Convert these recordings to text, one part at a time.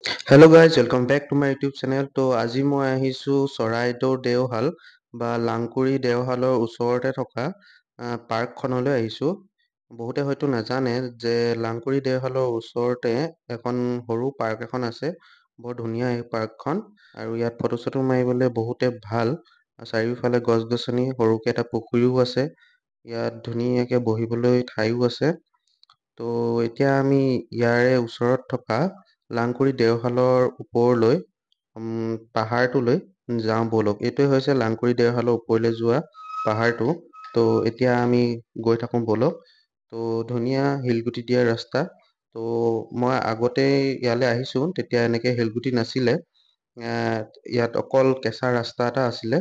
Hello' guys welcome back to my YouTube channel. তো আজি মই আহিছোঁ চৰাইদেউ দেওশাল বা লাংকুৰি দেওশালৰ ওচৰতে থকা পাৰ্কখনলৈ আহিছোঁ। বহুতে হয়তো নাজানে যে লাংকুৰি দেওশালৰ ওচৰতে এখন সৰু পাৰ্ক এখন আছে। বৰ ধুনীয়া এই পাৰ্কখন, আৰু ইয়াত ফটো চটো মাৰিবলৈ বহুতে ভাল। চাৰিওফালে গছ গছনি, সৰুকৈ এটা পুখুৰীও আছে। ইয়াত ধুনীয়াকৈ বহিবলৈ ঠাইও আছে। তো এতিয়া আমি ইয়াৰে ওচৰত থকা লাংকুৰি দেওশালৰ ওপৰলৈ পাহাৰটোলৈ যাওঁ ব'লক। এইটোৱে হৈছে লাংকুৰি দেওশালৰ ওপৰলৈ যোৱা পাহাৰটো। তো এতিয়া আমি গৈ থাকোঁ ব'লক। তো ধুনীয়া শিলগুটি দিয়া ৰাস্তা। তো মই আগতে ইয়ালৈ আহিছোঁ, তেতিয়া এনেকৈ শিলগুটি নাছিলে। ইয়াত অকল কেঁচা ৰাস্তা এটা আছিলে।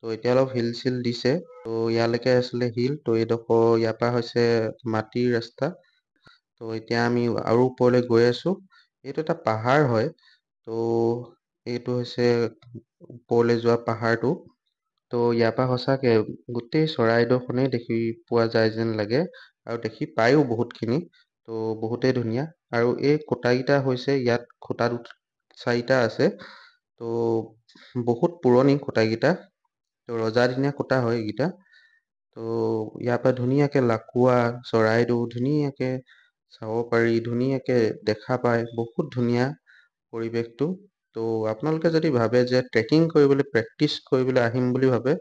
তো এতিয়া অলপ শিল চিল দিছে। তো ইয়ালৈকে আছিলে শিল। তো এইডোখৰ ইয়াৰ পৰা হৈছে মাটিৰ ৰাস্তা। তো এতিয়া আমি আৰু ওপৰলৈ গৈ আছোঁ। এইটো এটা পাহাৰ হয়। তো এইটো হৈছে ওপৰলৈ যোৱা পাহাৰটো। তো ইয়াৰ পৰা সঁচাকৈ গোটেই চৰাইদেউখনেই দেখি পোৱা যায় যেন লাগে, আৰু দেখি পায়ো বহুতখিনি। তো বহুতেই ধুনীয়া। আৰু এই খুঁটাকেইটা হৈছে, ইয়াত খুঁটা চাৰিটা আছে। তো বহুত পুৰণি খুঁটাকেইটা। তো ৰজাদিনীয়া খুঁটা হয় এইকেইটা। তো ইয়াৰ পৰা ধুনীয়াকৈ লাকুৱা চৰাইদেউ ধুনীয়াকৈ চাব পাৰি, ধুনীয়াকৈ দেখা পায়। বহুত ধুনীয়া পৰিৱেশটো। তো আপোনালোকে যদি ভাবে যে ট্ৰেকিং কৰিবলৈ, প্ৰেক্টিচ কৰিবলৈ আহিম বুলি ভাবে,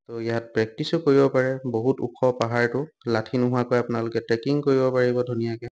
তো ইয়াত প্ৰেক্টিচো কৰিব পাৰে। বহুত ওখ পাহাৰটো, লাঠি নোহোৱাকৈ আপোনালোকে ট্ৰেকিং কৰিব পাৰিব ধুনীয়াকৈ।